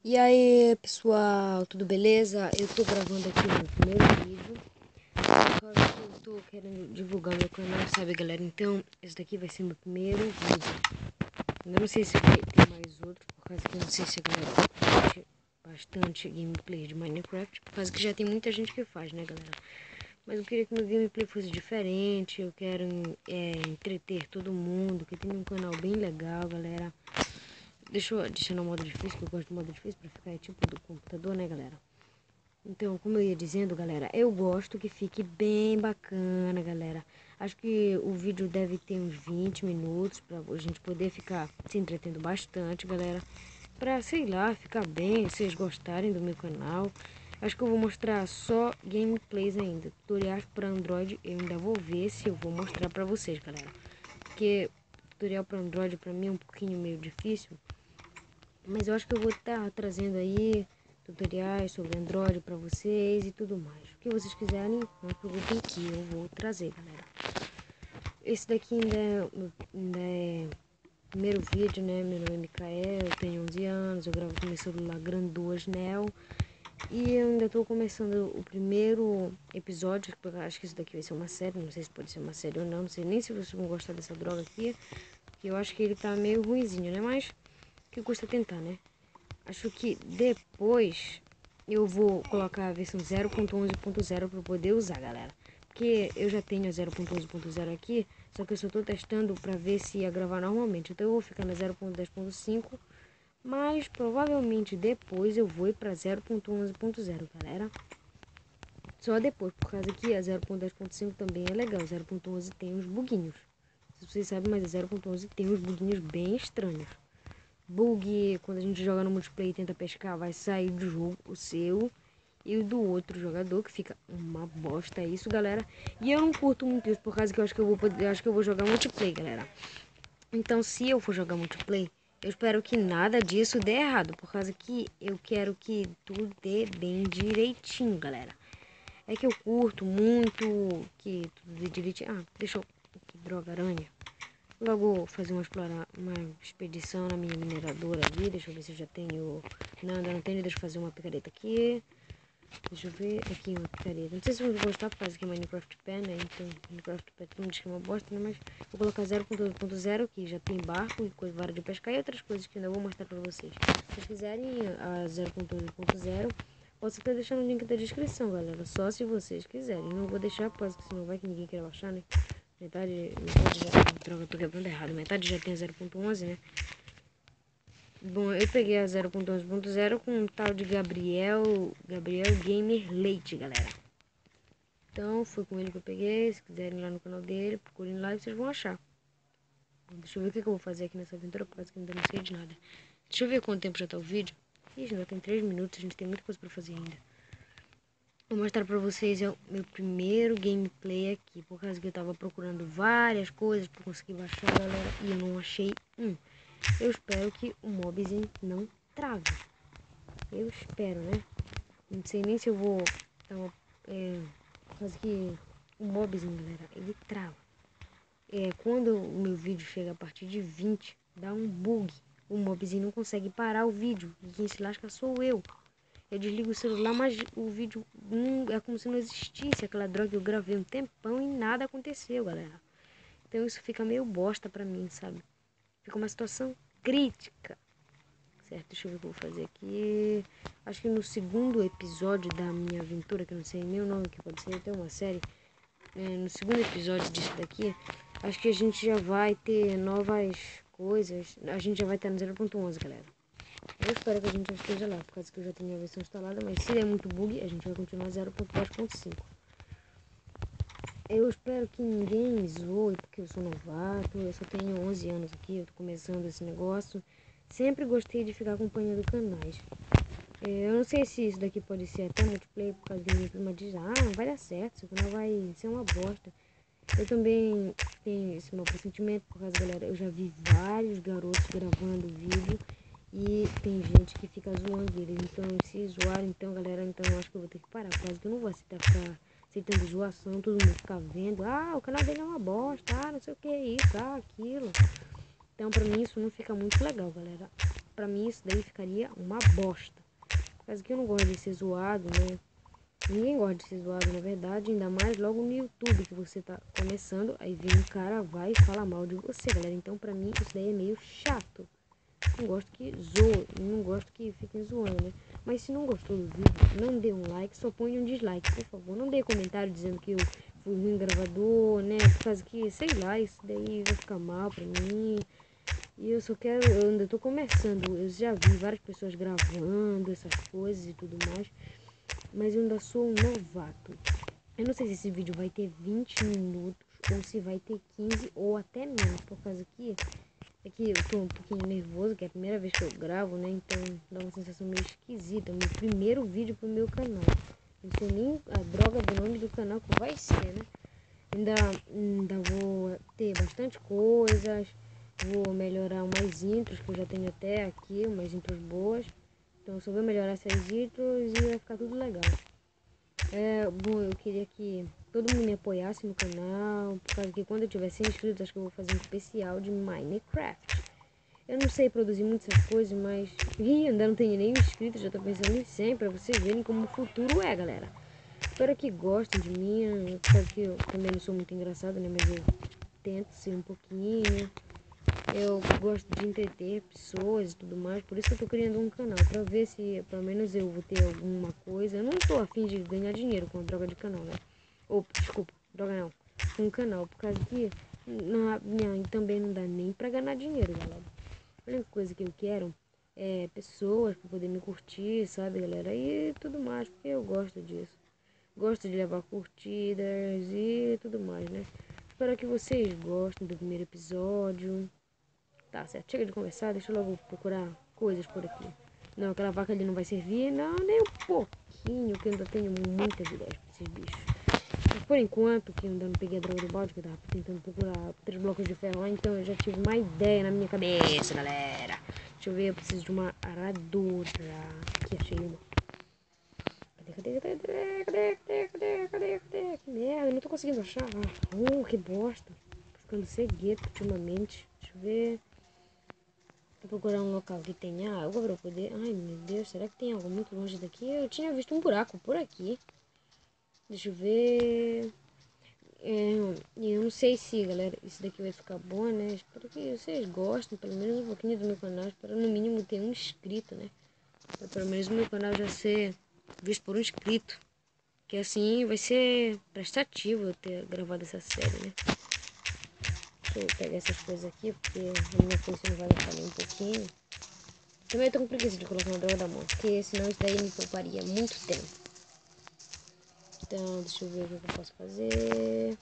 E aí, pessoal, tudo beleza? Eu tô gravando aqui o meu primeiro vídeo. Por causa que eu tô querendo divulgar meu canal, sabe, galera? Então, esse daqui vai ser meu primeiro vídeo. Eu não sei se vai ter mais outro, por causa que eu não sei se a galera curte bastante gameplay de Minecraft. Por causa que já tem muita gente que faz, né, galera? Mas eu queria que meu gameplay fosse diferente. Eu quero entreter todo mundo, que tem um canal bem legal, galera. Deixa eu adicionar o modo difícil, que eu gosto do modo difícil pra ficar tipo do computador, né, galera? Então, como eu ia dizendo, galera, eu gosto que fique bem bacana, galera. Acho que o vídeo deve ter uns 20 minutos pra a gente poder ficar se entretendo bastante, galera. Pra, sei lá, ficar bem, vocês gostarem do meu canal. Acho que eu vou mostrar só gameplays ainda. Tutoriais para Android eu ainda vou ver se eu vou mostrar pra vocês, galera. Porque tutorial para Android pra mim é um pouquinho meio difícil. Mas eu acho que eu vou estar trazendo aí tutoriais sobre Android para vocês e tudo mais. O que vocês quiserem, não se preocupem que eu vou trazer, galera. Esse daqui ainda é primeiro vídeo, né? Meu nome é Mikael, eu tenho 11 anos, eu gravo com meu celular Granduas Neo. E eu ainda estou começando o primeiro episódio, porque eu acho que isso daqui vai ser uma série, não sei se pode ser uma série ou não, não sei nem se vocês vão gostar dessa droga aqui, porque eu acho que ele tá meio ruinzinho, né? Mas que custa tentar, né? Acho que depois eu vou colocar a versão 0.11.0 para poder usar, galera. Porque eu já tenho a 0.11.0 aqui, só que eu só estou testando para ver se ia gravar normalmente. Então eu vou ficar na 0.10.5, mas provavelmente depois eu vou ir para 0.11.0, galera. Só depois, por causa que a 0.10.5 também é legal. 0.11 tem uns buguinhos. Se vocês sabem, mas a 0.11 tem uns buguinhos bem estranhos. Bug, quando a gente joga no multiplayer e tenta pescar, vai sair do jogo o seu e o do outro jogador, que fica uma bosta isso, galera. E eu não curto muito isso, por causa que eu acho que eu vou jogar multiplayer, galera. Então, se eu for jogar multiplayer, eu espero que nada disso dê errado, por causa que eu quero que tudo dê bem direitinho, galera. É que eu curto muito que tudo dê direitinho. Ah, deixa eu... Que droga, aranha. Logo fazer uma expedição na minha mineradora ali. Deixa eu ver se eu já tenho. Não, ainda não tenho. Deixa eu fazer uma picareta aqui. Deixa eu ver aqui uma picareta. Não sei se vocês vão gostar por causa que é Minecraft Pen, né? Então, Minecraft Pen todo mundo diz que é uma bosta, né? Mas vou colocar 0.2.0 que já tem barco e coisa, vara de pescar e outras coisas que ainda vou mostrar pra vocês. Se vocês quiserem a 0.2.0, posso até deixar no link da descrição, galera. Só se vocês quiserem. Não vou deixar, porque senão vai que ninguém quer baixar, né? Metade já... Droga, eu tô quebrando errado. Metade já tem 0.11, né? Bom, eu peguei a 0.11.0 com um tal de Gabriel Gamer Leite, galera. Então, foi com ele que eu peguei. Se quiserem ir lá no canal dele, procurem lá e vocês vão achar. Deixa eu ver o que eu vou fazer aqui nessa aventura, por causa que ainda não sei de nada. Deixa eu ver quanto tempo já tá o vídeo. Ih, ainda tem 3 minutos, a gente tem muita coisa pra fazer ainda. Vou mostrar pra vocês o meu primeiro gameplay aqui, por causa que eu tava procurando várias coisas pra conseguir baixar, galera, e eu não achei um. Eu espero que o Mobzinho não trave. Eu espero, né? Não sei nem se eu vou dar uma... por causa que o Mobzinho, galera, ele trava. Quando o meu vídeo chega a partir de 20, dá um bug. O Mobzinho não consegue parar o vídeo. E quem se lasca sou eu. Eu desligo o celular, mas o vídeo é como se não existisse. Aquela droga que eu gravei um tempão e nada aconteceu, galera. Então isso fica meio bosta pra mim, sabe? Fica uma situação crítica. Certo, deixa eu ver o que eu vou fazer aqui. Acho que no segundo episódio da minha aventura, que eu não sei nem o nome que pode ser, até uma série. No segundo episódio disso daqui, acho que a gente já vai ter novas coisas. A gente já vai estar no 0.11, galera. Eu espero que a gente já esteja lá, por causa que eu já tenho a versão instalada, mas se der muito bug, a gente vai continuar 0.10.5. Eu espero que ninguém me zoe, porque eu sou novato, eu só tenho 11 anos aqui, eu tô começando esse negócio. Sempre gostei de ficar acompanhando canais. Eu não sei se isso daqui pode ser até multiplayer, por causa que minha prima diz, não vai dar certo, isso aqui não vai ser uma bosta. Eu também tenho esse meu pressentimento, por causa, galera, eu já vi vários garotos gravando vídeo e tem gente que fica zoando eles. Então, se zoar, então, galera, então eu acho que eu vou ter que parar, por causa que eu não vou aceitar ficar aceitando zoação, todo mundo ficar vendo, o canal dele é uma bosta, não sei o que, isso, aquilo. Então, pra mim, isso não fica muito legal, galera. pra mim isso daí ficaria uma bosta. Por causa que eu não gosto de ser zoado, né? Ninguém gosta de ser zoado, na verdade, ainda mais logo no YouTube, que você tá começando, aí vem um cara, vai e fala mal de você, galera. Então, pra mim, isso daí é meio chato. Não gosto que zoe, não gosto que fiquem zoando, né? Mas se não gostou do vídeo, não dê um like, só põe um dislike, por favor. Não dê comentário dizendo que eu fui ruim gravador, né? Por causa que, sei lá, isso daí vai ficar mal pra mim. E eu só quero, eu ainda tô começando, eu já vi várias pessoas gravando essas coisas e tudo mais. Mas eu ainda sou um novato. Eu não sei se esse vídeo vai ter 20 minutos ou se vai ter 15 ou até menos. Por causa que é que eu tô um pouquinho nervoso, que é a primeira vez que eu gravo, né? Então dá uma sensação meio esquisita. É o meu primeiro vídeo pro meu canal. Não sei nem a droga do nome do canal que vai ser, né? Ainda vou ter bastante coisas. Vou melhorar umas intros que eu já tenho até aqui, umas intros boas. Então só vou melhorar essas intros e vai ficar tudo legal. Bom, eu queria que todo mundo me apoiasse no canal, por causa que quando eu tiver 100 inscritos, acho que eu vou fazer um especial de Minecraft. Eu não sei produzir muitas coisas, mas ainda não tenho nem inscritos, já tô pensando em 100 pra vocês verem como o futuro é, galera. Espero que gostem de mim, por causa que eu também não sou muito engraçado, né, mas eu tento ser um pouquinho. Eu gosto de entreter pessoas e tudo mais, por isso que eu tô criando um canal, pra ver se pelo menos eu vou ter alguma coisa. Eu não tô afim de ganhar dinheiro com droga de canal, né? Ou, desculpa, droga não, com um canal, por causa que também não dá nem pra ganhar dinheiro, galera. A única coisa que eu quero é pessoas pra poder me curtir, sabe, galera? E tudo mais, porque eu gosto disso. Gosto de levar curtidas e tudo mais, né? Espero que vocês gostem do primeiro episódio. Tá certo, chega de conversar, deixa eu logo procurar coisas por aqui. Não, aquela vaca ali não vai servir, não, nem um pouquinho, que eu ainda tenho muitas ideias pra esses bichos. Mas por enquanto, que eu ainda não peguei a droga do balde, que eu tava tentando procurar 3 blocos de ferro lá, então eu já tive uma ideia na minha cabeça, galera. Deixa eu ver, eu preciso de uma aradora. Aqui, achei uma. Cadê? Que merda, eu não tô conseguindo achar. Que bosta. Tô ficando cegueta ultimamente. Deixa eu ver. Vou procurar um local que tenha água pra poder... Ai, meu Deus, será que tem algo muito longe daqui? Eu tinha visto um buraco por aqui. Deixa eu ver... eu não sei se, galera, isso daqui vai ficar bom, né? Espero que vocês gostem, pelo menos um pouquinho do meu canal. Espero no mínimo ter um inscrito, né? Pra pelo menos o meu canal já ser visto por um inscrito. Que assim vai ser prestativo eu ter gravado essa série, né? Deixa eu pegar essas coisas aqui, porque a minha foice não vai gastar nem um pouquinho. Também eu tô com preguiça de colocar uma droga da mão, porque senão isso daí me pouparia muito tempo. Então, deixa eu ver o que eu posso fazer.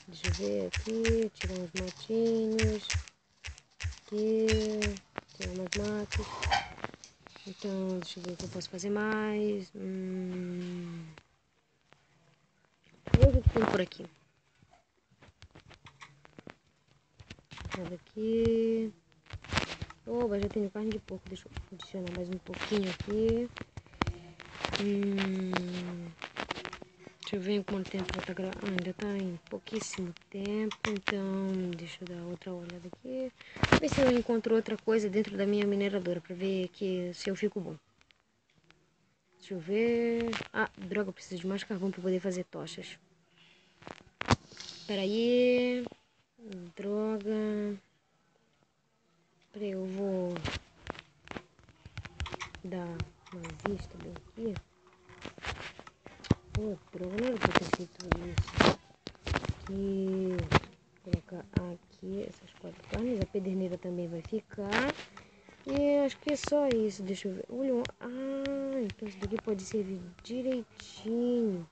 Deixa eu ver aqui, tirar uns matinhos. Aqui, tirar umas matas. Então, deixa eu ver o que eu posso fazer mais. Deixa eu ver o que tem por aqui. Nada aqui. Oba, já tenho carne de porco. Deixa eu adicionar mais um pouquinho aqui. Deixa eu ver quanto tempo vai estar gravando. Ainda tá em pouquíssimo tempo. Então, deixa eu dar outra olhada aqui. Ver se eu encontro outra coisa dentro da minha mineradora. Pra ver se eu fico bom. Deixa eu ver. Droga, eu preciso de mais carvão pra poder fazer tochas. Pera aí. Droga. Pera aí, eu vou dar uma vista bem aqui. Droga, não era pra ter feito isso. Aqui. Colocar aqui essas 4 carnes. A pederneira também vai ficar. E acho que é só isso. Deixa eu ver. Olha, então isso daqui pode servir direitinho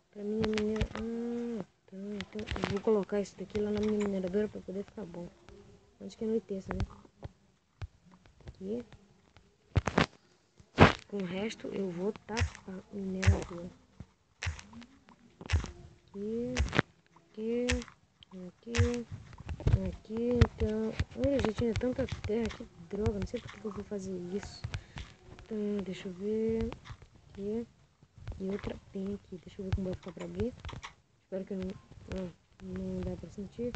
pra minha mineira. Então eu vou colocar isso daqui lá na minha mineradora pra poder ficar bom. Antes que anoiteça, né? Aqui. Com o resto eu vou tapar a mineradora. Aqui, então... Olha, já tinha tanta terra, que droga, não sei por que eu fui fazer isso. Então, deixa eu ver... Aqui. E outra bem aqui, deixa eu ver como vai ficar pra abrir. Espero que não dá pra sentir.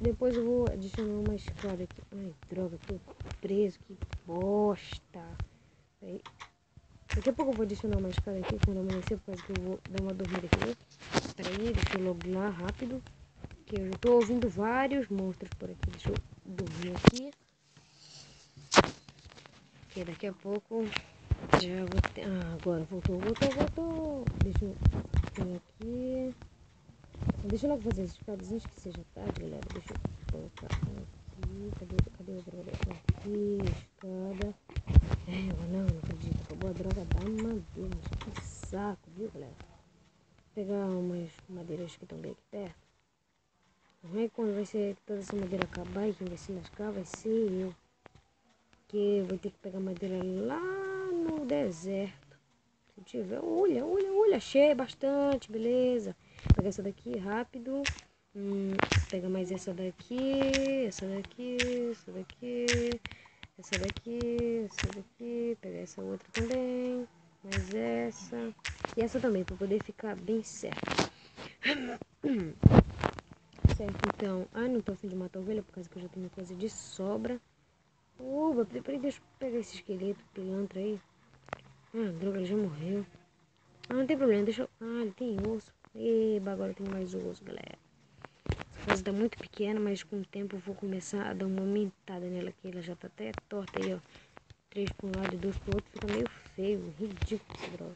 Depois eu vou adicionar uma escada aqui. Ai, droga, tô preso, que bosta. Aí, daqui a pouco eu vou adicionar uma escada aqui quando amanhecer, por causa que eu vou dar uma dormida aqui. Peraí, deixa eu logar rápido. Que eu já tô ouvindo vários monstros por aqui. Deixa eu dormir aqui. Que daqui a pouco já vou ter... Ah, agora voltou. Deixa eu vir aqui. Deixa eu logo fazer as escadas antes que seja tarde, galera. Deixa eu colocar aqui. Cadê o droga? Aqui, escada. Não acredito. Acabou a droga da madeira. Que saco, viu, galera? Vou pegar umas madeiras que estão bem aqui perto. Não é quando vai ser toda essa madeira acabar e quem vai se lascar vai ser eu. Porque eu vou ter que pegar madeira lá no deserto. Se tiver, olha, achei bastante, beleza. Vou pegar essa daqui rápido. Pega mais essa daqui, essa daqui, essa daqui, essa daqui, essa daqui. Pegar essa outra também, mais essa e essa também, para poder ficar bem certo. Certo, então. Não tô a fim de matar a ovelha por causa que eu já tenho coisa de sobra. Peraí, deixa eu pegar esse esqueleto, pilantra aí. Droga, ele já morreu. Não tem problema, deixa eu... ele tem osso. Eba, agora tem mais osso, galera. Essa casa tá muito pequena, mas com o tempo eu vou começar a dar uma aumentada nela, que ela já tá até torta aí, ó. 3 para um lado e 2 pro outro, fica meio feio, ridículo esse droga.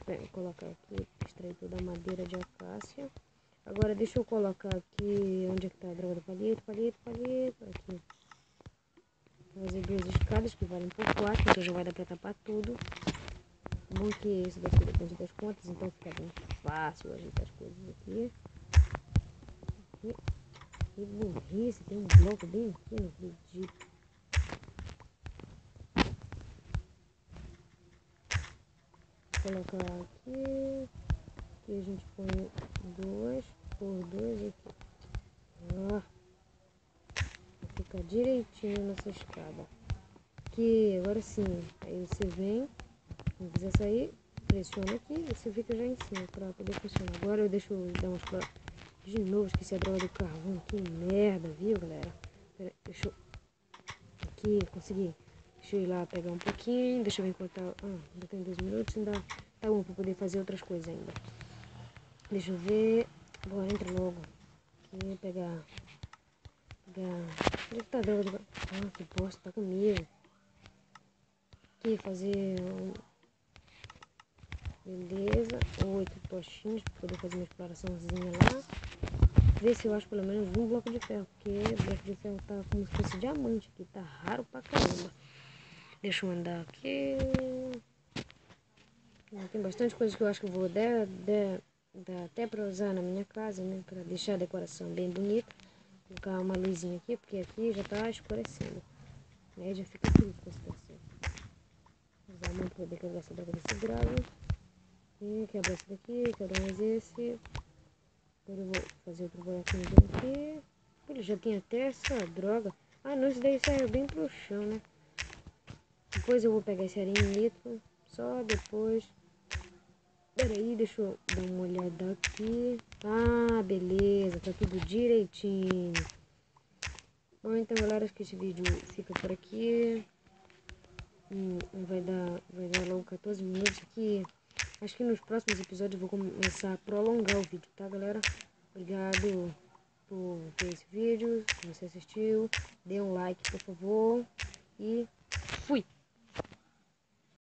Deixa eu colocar aqui, extrair toda a madeira de acácia. Agora deixa eu colocar aqui, onde é que tá a droga do palito, aqui. Fazer 2 escadas que valem por 4, então já vai dar pra tapar tudo. Bom que isso daqui depende das contas, então fica bem fácil ajeitar as coisas aqui. Que burrice, tem um bloco bem aqui, não acredito. Vou colocar aqui. Aqui a gente põe 2 por 2 aqui. Vai ficar direitinho nessa escada. Aqui, agora sim. Aí você vem, não quiser sair, pressiona aqui e você fica já em cima para poder funcionar. Agora eu deixo dar umas de novo, esqueci a droga do carvão. Que merda, viu, galera? Pera, deixa eu... Aqui, consegui. Deixa eu ir lá pegar um pouquinho. Deixa eu ver enquanto tá... ainda tem 2 minutos. Ainda tá bom pra poder fazer outras coisas ainda. Deixa eu ver. Bora, entra logo. Aqui, pegar... Onde é que tá a droga do carvão? Que bosta, tá comigo. Aqui, fazer... Beleza. 8 postinhos pra poder fazer uma exploraçãozinha lá. Ver se eu acho pelo menos um bloco de ferro, porque o bloco de ferro tá como se fosse diamante aqui, tá raro pra caramba. Deixa eu andar aqui. Tem bastante coisa que eu acho que eu vou dar até pra usar na minha casa, né, pra deixar a decoração bem bonita. Colocar uma luzinha aqui, porque aqui já tá escurecendo, aí já fica crítico a situação. Usar muito pra poder quebrar essa droga desse grave. E quebra esse daqui, quebra mais esse. Agora eu vou fazer outro buraquinho aqui. Ele já tem até essa droga. Não, isso daí serve bem pro chão, né? Depois eu vou pegar esse arenito. Só depois. Pera aí, deixa eu dar uma olhada aqui. Beleza, tá tudo direitinho. Bom, então galera, acho que esse vídeo fica por aqui. Vai dar logo 14 minutos aqui. Acho que nos próximos episódios eu vou começar a prolongar o vídeo, tá, galera? Obrigado por ver esse vídeo, se você assistiu. Dê um like, por favor. E fui!